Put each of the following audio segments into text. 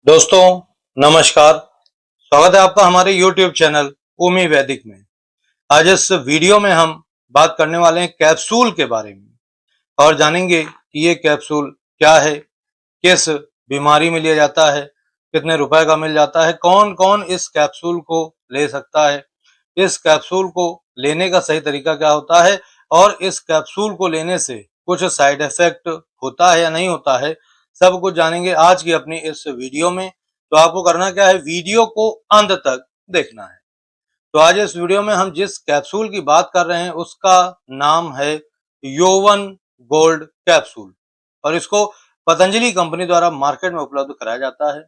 दोस्तों नमस्कार। स्वागत है आपका हमारे YouTube चैनल ओमी वैदिक में। आज इस वीडियो में हम बात करने वाले हैं कैप्सूल के बारे में और जानेंगे कि ये कैप्सूल क्या है, किस बीमारी में लिया जाता है, कितने रुपए का मिल जाता है, कौन कौन इस कैप्सूल को ले सकता है, इस कैप्सूल को लेने का सही तरीका क्या होता है और इस कैप्सूल को लेने से कुछ साइड इफेक्ट होता है या नहीं होता है, सब कुछ जानेंगे आज की अपनी इस वीडियो में। तो आपको करना क्या है, वीडियो को अंत तक देखना है। तो आज इस वीडियो में हम जिस कैप्सूल की बात कर रहे हैं उसका नाम है योवन गोल्ड कैप्सूल और इसको पतंजलि कंपनी द्वारा मार्केट में उपलब्ध कराया जाता है।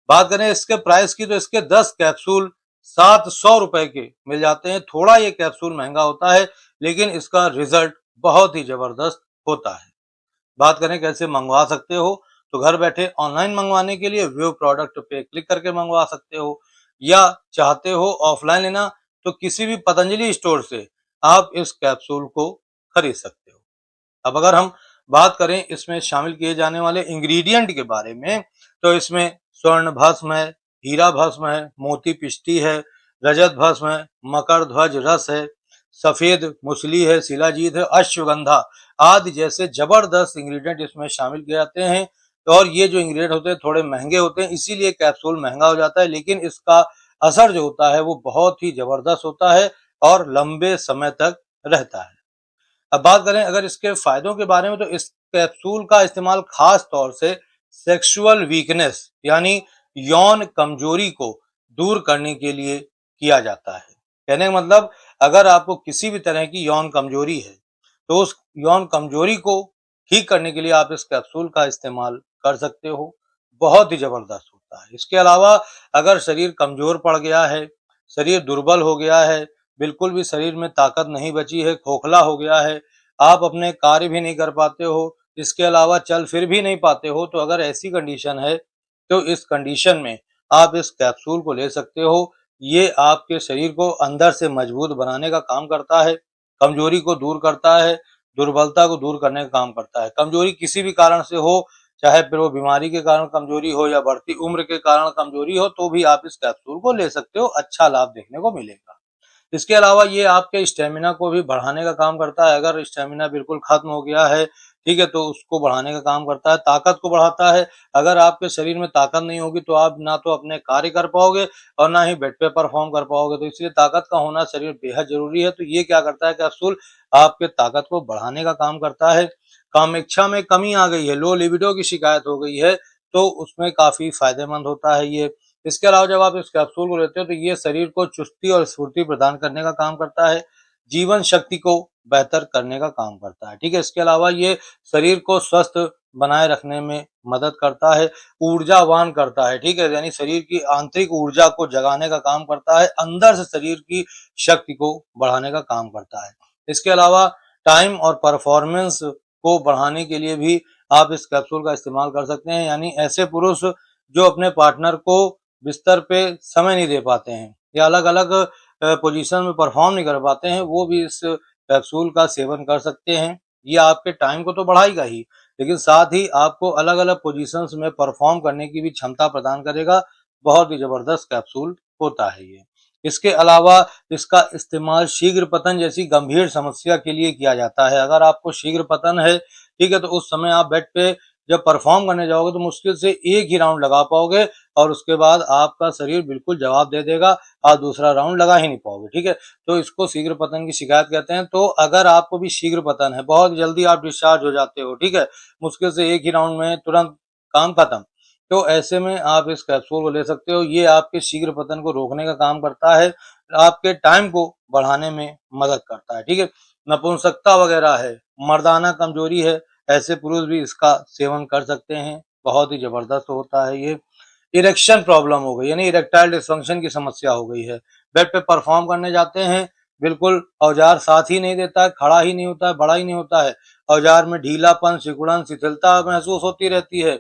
बात करें इसके प्राइस की तो इसके 10 कैप्सूल 700 रुपए के मिल जाते हैं। थोड़ा ये कैप्सूल महंगा होता है लेकिन इसका रिजल्ट बहुत ही जबरदस्त होता है। बात करें कैसे मंगवा सकते हो, तो घर बैठे ऑनलाइन मंगवाने के लिए व्यू प्रोडक्ट पे क्लिक करके मंगवा सकते हो या चाहते हो ऑफलाइन लेना तो किसी भी पतंजलि स्टोर से आप इस कैप्सूल को खरीद सकते हो। अब अगर हम बात करें इसमें शामिल किए जाने वाले इंग्रेडिएंट के बारे में तो इसमें स्वर्ण भस्म है, हीरा भस्म है, मोती पिष्टी है, रजत भस्म है, मकर ध्वज रस है, सफेद मुसली है, शिलाजीत है, अश्वगंधा आदि जैसे जबरदस्त इंग्रेडिएंट इसमें शामिल किए जाते हैं। और ये जो इंग्रेडिएंट होते हैं थोड़े महंगे होते हैं, इसीलिए कैप्सूल महंगा हो जाता है, लेकिन इसका असर जो होता है वो बहुत ही जबरदस्त होता है और लंबे समय तक रहता है। अब बात करें अगर इसके फायदों के बारे में तो इस कैप्सूल का इस्तेमाल खास तौर से सेक्सुअल वीकनेस यानी यौन कमजोरी को दूर करने के लिए किया जाता है। कहने का मतलब अगर आपको किसी भी तरह की यौन कमजोरी है तो उस यौन कमजोरी को ठीक करने के लिए आप इस कैप्सूल का इस्तेमाल कर सकते हो। बहुत ही जबरदस्त होता है। इसके अलावा अगर शरीर कमजोर पड़ गया है, शरीर दुर्बल हो गया है, बिल्कुल भी शरीर में ताकत नहीं बची है, खोखला हो गया है, आप अपने कार्य भी नहीं कर पाते हो, इसके अलावा चल फिर भी नहीं पाते हो, तो अगर ऐसी कंडीशन है तो इस कंडीशन में आप इस कैप्सूल को ले सकते हो। ये आपके शरीर को अंदर से मजबूत बनाने का काम करता है, कमजोरी को दूर करता है, दुर्बलता को दूर करने का काम करता है। कमजोरी किसी भी कारण से हो, चाहे फिर वो बीमारी के कारण कमजोरी हो या बढ़ती उम्र के कारण कमजोरी हो, तो भी आप इस कैप्सूल को ले सकते हो, अच्छा लाभ देखने को मिलेगा। इसके अलावा ये आपके स्टेमिना को भी बढ़ाने का काम करता है। अगर स्टेमिना बिल्कुल खत्म हो गया है, ठीक है, तो उसको बढ़ाने का काम करता है, ताकत को बढ़ाता है। अगर आपके शरीर में ताकत नहीं होगी तो आप ना तो अपने कार्य कर पाओगे और ना ही बेड पे परफॉर्म कर पाओगे, तो इसलिए ताकत का होना शरीर बेहद जरूरी है। तो ये क्या करता है कैप्सूल, आपके ताकत को बढ़ाने का काम करता है। कामेच्छा में कमी आ गई है, लो लिबिडो की शिकायत हो गई है, तो उसमें काफी फायदेमंद होता है ये। इसके अलावा जब आप इस कैप्सूल को लेते हो तो ये शरीर को चुस्ती और स्फूर्ति प्रदान करने का काम करता है, जीवन शक्ति को बेहतर करने का काम करता है, ठीक है। इसके अलावा ये शरीर को स्वस्थ बनाए रखने में मदद करता है, ऊर्जावान करता है, ठीक है, यानी शरीर की आंतरिक ऊर्जा को जगाने का काम करता है, अंदर से शरीर की शक्ति को बढ़ाने का काम करता है। इसके अलावा टाइम और परफॉर्मेंस को बढ़ाने के लिए भी आप इस कैप्सूल का इस्तेमाल कर सकते हैं। यानी ऐसे पुरुष जो अपने पार्टनर को बिस्तर पे समय नहीं दे पाते हैं या अलग अलग पोजीशन में परफॉर्म नहीं कर पाते हैं, वो भी इस कैप्सूल का सेवन कर सकते हैं। ये आपके टाइम को तो बढ़ाएगा ही, लेकिन साथ ही आपको अलग अलग पोजीशंस में परफॉर्म करने की भी क्षमता प्रदान करेगा। बहुत ही जबरदस्त कैप्सूल होता है ये। इसके अलावा इसका इस्तेमाल शीघ्र पतन जैसी गंभीर समस्या के लिए किया जाता है। अगर आपको शीघ्र पतन है, ठीक है, तो उस समय आप बेड पे जब परफॉर्म करने जाओगे तो मुश्किल से एक ही राउंड लगा पाओगे और उसके बाद आपका शरीर बिल्कुल जवाब दे देगा, आप दूसरा राउंड लगा ही नहीं पाओगे, ठीक है। तो इसको शीघ्र पतन की शिकायत कहते हैं। तो अगर आपको भी शीघ्र पतन है, बहुत जल्दी आप डिस्चार्ज हो जाते हो, ठीक है, मुश्किल से एक ही राउंड में तुरंत काम खत्म, तो ऐसे में आप इस कैप्सूल को ले सकते हो। ये आपके शीघ्र पतन को रोकने का काम करता है, आपके टाइम को बढ़ाने में मदद करता है, ठीक है। नपुंसकता वगैरह है, मर्दाना कमजोरी है, ऐसे पुरुष भी इसका सेवन कर सकते हैं। बहुत ही जबरदस्त होता है ये। इरेक्शन प्रॉब्लम हो गई यानी इरेक्टाइल डिसफंक्शन की समस्या हो गई है, बेड पे परफॉर्म करने जाते हैं, बिल्कुल औजार साथ ही नहीं देता है, खड़ा ही नहीं होता है, बड़ा ही नहीं होता है, औजार में ढीलापन, सिकुड़न, शिथिलता महसूस होती रहती है,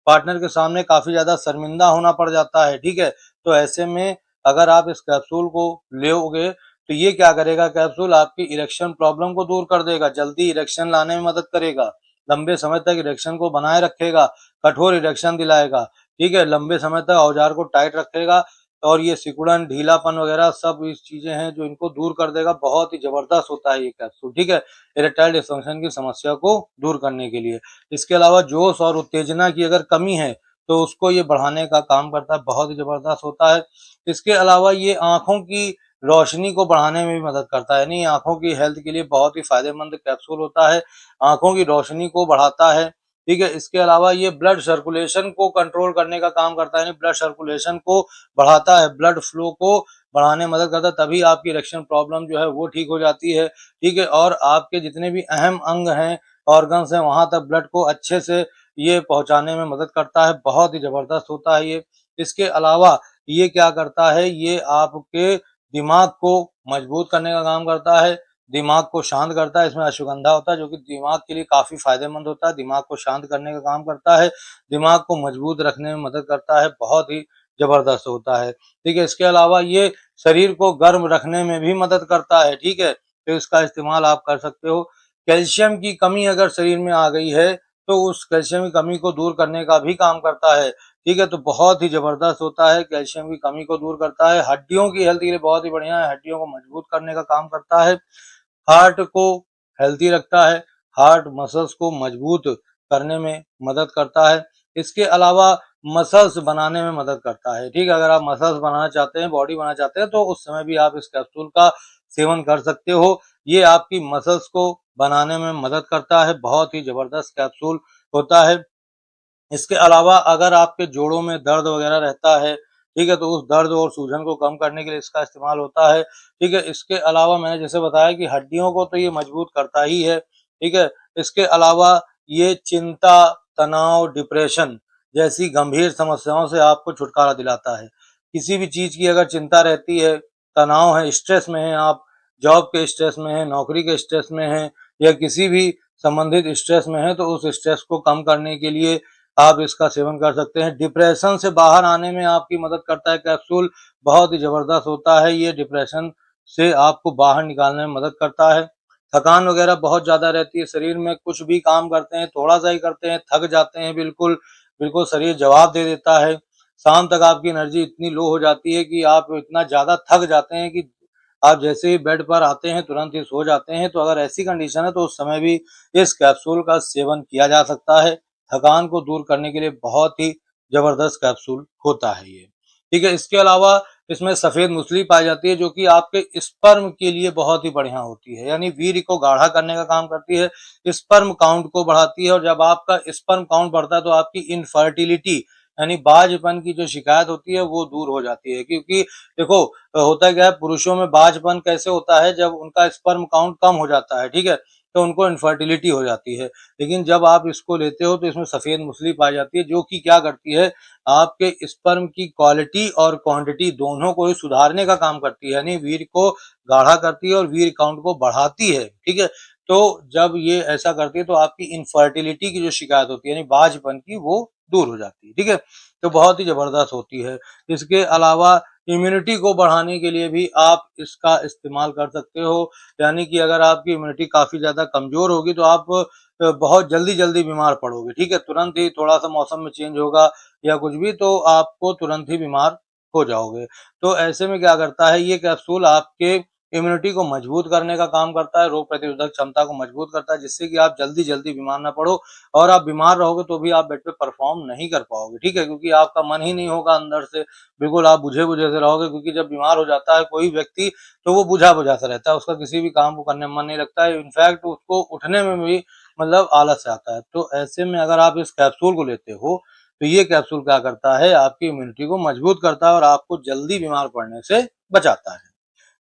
पार्टनर के सामने काफी ज्यादा शर्मिंदा होना पड़ जाता है, ठीक है। तो ऐसे में अगर आप इस कैप्सूल को लोगे तो ये क्या करेगा, कैप्सूल आपकी इरेक्शन प्रॉब्लम को दूर कर देगा, जल्दी इरेक्शन लाने में मदद करेगा, लंबे समय तक इरेक्शन को बनाए रखेगा, कठोर इरेक्शन दिलाएगा, ठीक है, लंबे समय तक औजार को टाइट रखेगा और ये सिकुड़न, ढीलापन वगैरह सब इस चीज़ें हैं जो इनको दूर कर देगा। बहुत ही ज़बरदस्त होता है ये कैप्सूल, ठीक है, इरेक्टाइल डिस्फंक्शन की समस्या को दूर करने के लिए। इसके अलावा जोश और उत्तेजना की अगर कमी है, तो उसको ये बढ़ाने का काम करता है, बहुत ही ज़बरदस्त होता है। इसके अलावा ये आँखों की रोशनी को बढ़ाने में भी मदद करता है, यानी आँखों की हेल्थ के लिए बहुत ही फ़ायदेमंद कैप्सूल होता है, आँखों की रोशनी को बढ़ाता है, ठीक है। इसके अलावा ये ब्लड सर्कुलेशन को कंट्रोल करने का काम करता है, यानी ब्लड सर्कुलेशन को बढ़ाता है, ब्लड फ्लो को बढ़ाने में मदद करता है, तभी आपकी इरेक्शन प्रॉब्लम जो है वो ठीक हो जाती है, ठीक है। और आपके जितने भी अहम अंग हैं, ऑर्गन्स हैं, वहाँ तक ब्लड को अच्छे से ये पहुँचाने में मदद करता है, बहुत ही ज़बरदस्त होता है ये। इसके अलावा ये क्या करता है, ये आपके दिमाग को मजबूत करने का काम करता है, दिमाग को शांत करता है, इसमें अश्वगंधा होता है जो कि दिमाग के लिए काफ़ी फ़ायदेमंद होता है, दिमाग को शांत करने का काम करता है, दिमाग को मजबूत रखने में मदद करता है, बहुत ही ज़बरदस्त होता है, ठीक है। इसके अलावा ये शरीर को गर्म रखने में भी मदद करता है, ठीक है, तो इसका इस्तेमाल आप कर सकते हो। कैल्शियम की कमी अगर शरीर में आ गई है, तो उस कैल्शियम की कमी को दूर करने का भी काम करता है, ठीक है, तो बहुत ही ज़बरदस्त होता है, कैल्शियम की कमी को दूर करता है, हड्डियों की हेल्थ के लिए बहुत ही बढ़िया है, हड्डियों को मजबूत करने का काम करता है, हार्ट को हेल्दी रखता है, हार्ट मसल्स को मजबूत करने में मदद करता है। इसके अलावा मसल्स बनाने में मदद करता है, ठीक है, अगर आप मसल्स बनाना चाहते हैं, बॉडी बनाना चाहते हैं, तो उस समय भी आप इस कैप्सूल का सेवन कर सकते हो। ये आपकी मसल्स को बनाने में मदद करता है, बहुत ही ज़बरदस्त कैप्सूल होता है। इसके अलावा अगर आपके जोड़ों में दर्द वगैरह रहता है, ठीक है, तो उस दर्द और सूजन को कम करने के लिए इसका इस्तेमाल होता है, ठीक है। इसके अलावा मैंने जैसे बताया कि हड्डियों को तो ये मजबूत करता ही है, ठीक है। इसके अलावा ये चिंता, तनाव, डिप्रेशन जैसी गंभीर समस्याओं से आपको छुटकारा दिलाता है। किसी भी चीज़ की अगर चिंता रहती है, तनाव है, स्ट्रेस में हैं आप, जॉब के स्ट्रेस में हैं, नौकरी के स्ट्रेस में हैं या किसी भी संबंधित स्ट्रेस में हैं, तो उस स्ट्रेस को कम करने के लिए आप इसका सेवन कर सकते हैं। डिप्रेशन से बाहर आने में आपकी मदद करता है कैप्सूल, बहुत ही ज़बरदस्त होता है ये, डिप्रेशन से आपको बाहर निकालने में मदद करता है। थकान वगैरह बहुत ज़्यादा रहती है शरीर में, कुछ भी काम करते हैं, थोड़ा-सा ही करते हैं, थक जाते हैं बिल्कुल, बिल्कुल शरीर जवाब दे देता है। शाम तक आपकी एनर्जी इतनी लो हो जाती है कि आप इतना ज़्यादा थक जाते हैं कि आप जैसे ही बेड पर आते हैं, तुरंत ही सो जाते हैं। तो अगर ऐसी कंडीशन है, तो उस समय भी इस कैप्सूल का सेवन किया जा सकता है। थकान को दूर करने के लिए बहुत ही ज़बरदस्त कैप्सूल होता है ये, ठीक है। इसके अलावा इसमें सफ़ेद मूसली पाई जाती है जो कि आपके स्पर्म के लिए बहुत ही बढ़िया होती है, यानी वीर्य को गाढ़ा करने का काम करती है, स्पर्म काउंट को बढ़ाती है और जब आपका स्पर्म काउंट बढ़ता है तो आपकी इनफर्टिलिटी यानी बाझपन की जो शिकायत होती है वो दूर हो जाती है, क्योंकि देखो होता क्या है, पुरुषों में बाझपन कैसे होता है, जब उनका स्पर्म काउंट कम हो जाता है, ठीक है, तो उनको इनफर्टिलिटी हो जाती है। लेकिन जब आप इसको लेते हो तो इसमें सफ़ेद मूसली पाई जाती है जो कि क्या करती है, आपके स्पर्म की क्वालिटी और क्वांटिटी दोनों को ही सुधारने का काम करती है, यानी वीर्य को गाढ़ा करती है और वीर्य काउंट को बढ़ाती है, ठीक है। तो जब ये ऐसा करती है तो आपकी इनफर्टिलिटी की जो शिकायत होती है यानी बाझपन की, वो दूर हो जाती है, ठीक है। तो बहुत ही ज़बरदस्त होती है। इसके अलावा इम्यूनिटी को बढ़ाने के लिए भी आप इसका इस्तेमाल कर सकते हो, यानी कि अगर आपकी इम्यूनिटी काफ़ी ज़्यादा कमज़ोर होगी तो आप बहुत जल्दी-जल्दी बीमार पड़ोगे, ठीक है? तुरंत ही थोड़ा-सा मौसम में चेंज होगा या कुछ भी तो आपको तुरंत ही बीमार हो जाओगे। तो ऐसे में क्या करता है, ये कैप्सूल आपके इम्यूनिटी को मजबूत करने का काम करता है, रोग प्रतिरोधक क्षमता को मजबूत करता है, जिससे कि आप जल्दी-जल्दी बीमार ना पड़ो और आप बीमार रहोगे तो भी आप बेड पे परफ़ॉर्म नहीं कर पाओगे, ठीक है? क्योंकि आपका मन ही नहीं होगा अंदर से, बिल्कुल आप बुझे-बुझे से रहोगे, क्योंकि जब बीमार हो जाता है कोई व्यक्ति तो वो बुझा-बुझा सा रहता है, उसका किसी भी काम को करने में मन नहीं लगता है, इनफैक्ट उसको उठने में भी मतलब आलस आता है। तो ऐसे में अगर आप इस कैप्सूल को लेते हो, तो ये कैप्सूल क्या करता है, आपकी इम्यूनिटी को मजबूत करता है और आपको जल्दी बीमार पड़ने से बचाता है।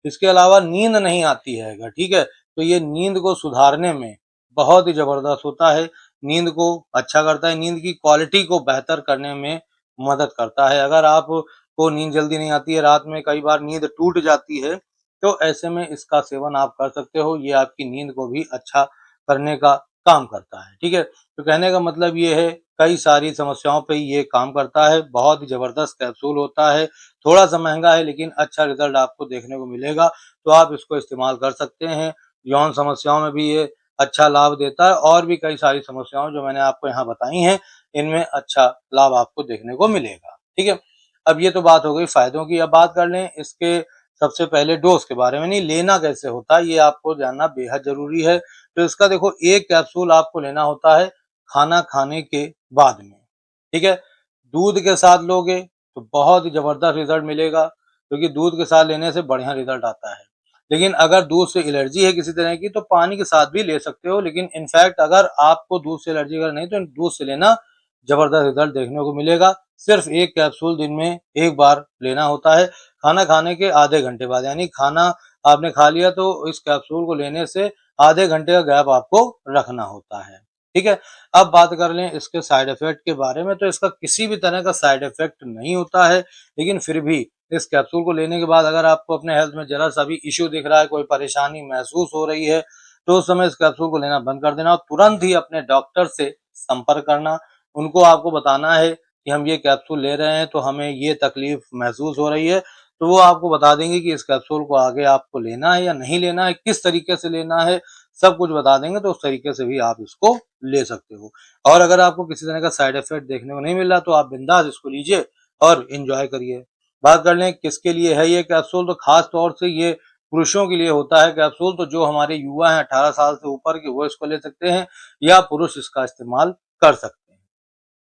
इसके अलावा नींद नहीं आती है अगर, ठीक है, तो ये नींद को सुधारने में बहुत ही ज़बरदस्त होता है, नींद को अच्छा करता है, नींद की क्वालिटी को बेहतर करने में मदद करता है। अगर आपको नींद जल्दी नहीं आती है, रात में कई बार नींद टूट जाती है, तो ऐसे में इसका सेवन आप कर सकते हो, ये आपकी नींद को भी अच्छा करने का काम करता है, ठीक है। तो कहने का मतलब ये है, कई सारी समस्याओं पे ये काम करता है, बहुत ही ज़बरदस्त कैप्सूल होता है, थोड़ा-सा महँगा है लेकिन अच्छा रिज़ल्ट आपको देखने को मिलेगा, तो आप इसको इस्तेमाल कर सकते हैं। यौन समस्याओं में भी ये अच्छा लाभ देता है और भी कई सारी समस्याओं जो मैंने आपको यहाँ बताई हैं, इनमें अच्छा लाभ आपको देखने को मिलेगा। ठीक है, अब ये तो बात हो गई फायदों की। अब बात कर लें इसके सबसे पहले डोज के बारे में, नहीं लेना कैसे होता है ये आपको जानना बेहद जरूरी है। तो इसका देखो, एक कैप्सूल आपको लेना होता है खाना खाने के बाद में। ठीक है, दूध के साथ लोगे तो बहुत ही जबरदस्त रिजल्ट मिलेगा, क्योंकि दूध के साथ लेने से बढ़िया रिजल्ट आता है। लेकिन अगर दूध से एलर्जी है किसी तरह की तो पानी के साथ भी ले सकते हो, लेकिन इनफैक्ट अगर आपको दूध से एलर्जी अगर नहीं तो दूध से लेना जबरदस्त रिजल्ट देखने को मिलेगा। सिर्फ एक कैप्सूल दिन में एक बार लेना होता है, खाना खाने के आधे घंटे बाद, यानी खाना आपने खा लिया तो इस कैप्सूल को लेने से आधे घंटे का गैप आपको रखना होता है। ठीक है, अब बात कर लें इसके साइड इफेक्ट के बारे में, तो इसका किसी भी तरह का साइड इफेक्ट नहीं होता है, लेकिन फिर भी इस कैप्सूल को लेने के बाद अगर आपको अपने हेल्थ में जरा सा भी इश्यू दिख रहा है, कोई परेशानी महसूस हो रही है, तो उस समय इस कैप्सूल को लेना बंद कर देना और तुरंत ही अपने डॉक्टर से संपर्क करना। उनको आपको बताना है कि हम ये कैप्सूल ले रहे हैं तो हमें ये तकलीफ महसूस हो रही है, तो वो आपको बता देंगे कि इस कैप्सूल को आगे आपको लेना है या नहीं लेना है, किस तरीके से लेना है, सब कुछ बता देंगे, तो उस तरीके से भी आप इसको ले सकते हो। और अगर आपको किसी तरह का साइड इफेक्ट देखने को नहीं मिल रहा तो आप बिंदास इसको लीजिए और एंजॉय करिए। बात कर लें किसके लिए है ये कैप्सूल, तो खास तौर से ये पुरुषों के लिए होता है कैप्सूल। तो जो हमारे युवा हैं 18 साल से ऊपर के वो इसको ले सकते हैं, या पुरुष इसका इस्तेमाल कर सकते हैं।